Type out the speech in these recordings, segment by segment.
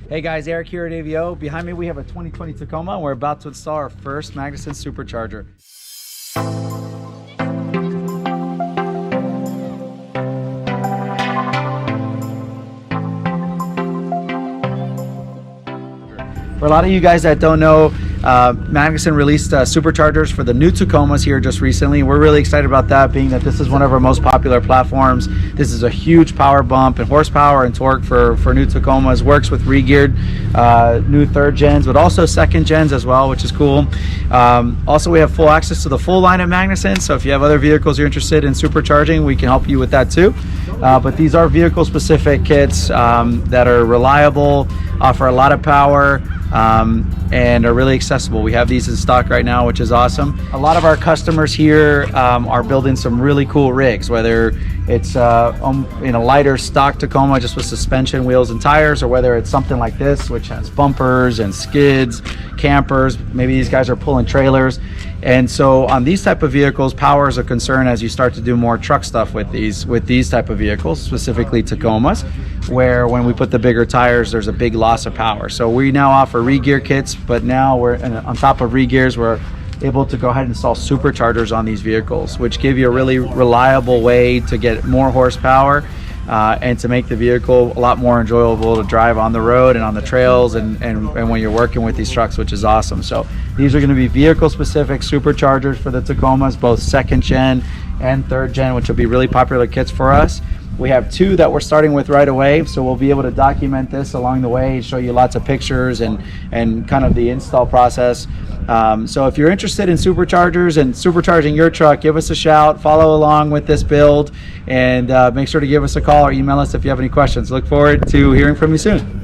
Hey guys, Eric here at AVO. Behind me we have a 2020 Tacoma and we're about to install our first Magnuson Supercharger. For a lot of you guys that don't know, Magnuson released superchargers for the new Tacomas here just recently. We're really excited about that, being that this is one of our most popular platforms. This is a huge power bump and horsepower and torque for new Tacomas. Works with re-geared new third gens, but also second gens as well, which is cool. Also, we have full access to the full line at Magnuson, so if you have other vehicles you're interested in supercharging, we can help you with that too. But these are vehicle specific kits that are reliable, offer a lot of power, and are really accessible. We have these in stock right now, which is awesome. A lot of our customers here are building some really cool rigs, whether it's in a lighter stock Tacoma just with suspension, wheels, and tires, or whether it's something like this, which has bumpers and skids, campers. Maybe these guys are pulling trailers. And so on these type of vehicles, power is a concern as you start to do more truck stuff with these type of vehicles, specifically Tacomas, where when we put the bigger tires, there's a big loss of power. So we now offer re-gear kits, but now we're on top of re-gears, we're able to go ahead and install superchargers on these vehicles, which give you a really reliable way to get more horsepower and to make the vehicle a lot more enjoyable to drive on the road and on the trails and when you're working with these trucks, which is awesome. So these are going to be vehicle specific superchargers for the Tacomas, both second gen and third gen, which will be really popular kits for us. We have two that we're starting with right away, so we'll be able to document this along the way, show you lots of pictures and kind of the install process. So if you're interested in superchargers and supercharging your truck, give us a shout, follow along with this build, and make sure to give us a call or email us if you have any questions. Look forward to hearing from you soon.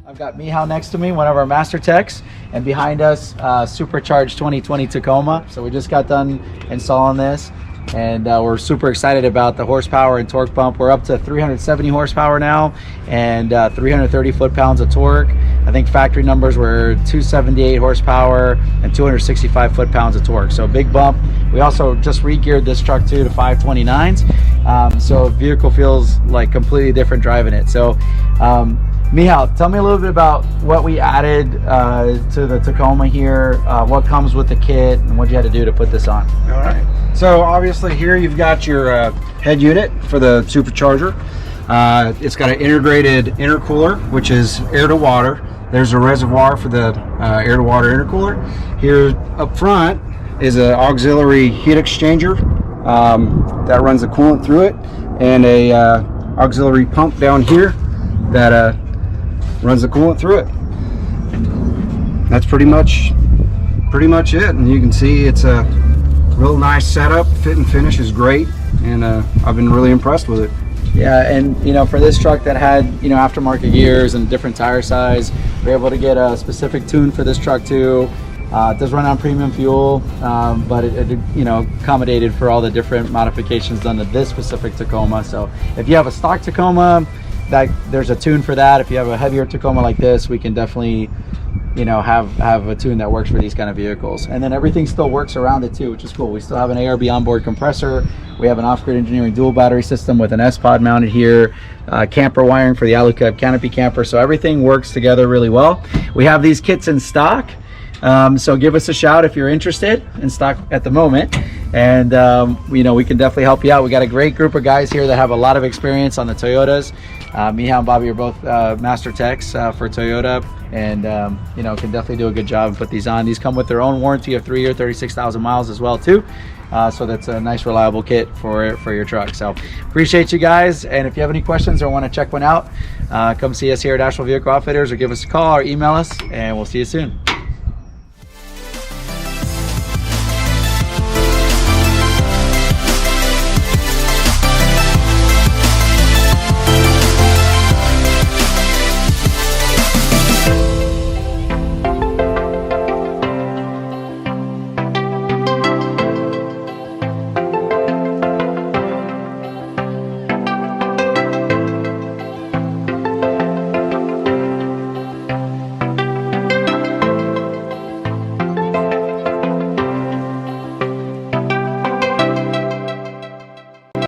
I've got Mihal next to me, one of our master techs, and behind us, Supercharged 2020 Tacoma. So we just got done installing this, and we're super excited about the horsepower and torque bump. We're up to 370 horsepower now and 330 foot-pounds of torque. I think factory numbers were 278 horsepower and 265 foot-pounds of torque. So big bump. We also just re-geared this truck too to 529s. So the vehicle feels like completely different driving it. So Mihal, tell me a little bit about what we added to the Tacoma here, what comes with the kit, and what you had to do to put this on. All right. So obviously here you've got your head unit for the supercharger. It's got an integrated intercooler, which is air to water. There's a reservoir for the air to water intercooler. Here up front is an auxiliary heat exchanger that runs the coolant through it, and a auxiliary pump down here that runs the coolant through it. That's pretty much it. And you can see it's a real nice setup. Fit and finish is great, and I've been really impressed with it. Yeah, and you know, for this truck that had, you know, aftermarket gears and different tire size, we're able to get a specific tune for this truck too. It does run on premium fuel, but it you know, accommodated for all the different modifications done to this specific Tacoma. So if you have a stock Tacoma, there's a tune for that. If you have a heavier Tacoma like this, we can definitely, you know, have a tune that works for these kind of vehicles. And then everything still works around it too, which is cool. We still have an ARB onboard compressor. We have an off-grid engineering dual battery system with an S-Pod mounted here, camper wiring for the Alucab canopy camper. So everything works together really well. We have these kits in stock. So give us a shout if you're interested, in stock at the moment, and you know, we can definitely help you out. We got a great group of guys here that have a lot of experience on the Toyotas. Miha and Bobby are both master techs for Toyota, and you know, can definitely do a good job and put these on. These come with their own warranty of 3 year, 36,000 miles as well too. So that's a nice reliable kit for your truck. So appreciate you guys, and if you have any questions or want to check one out, come see us here at Asheville Vehicle Outfitters, or give us a call or email us, and we'll see you soon.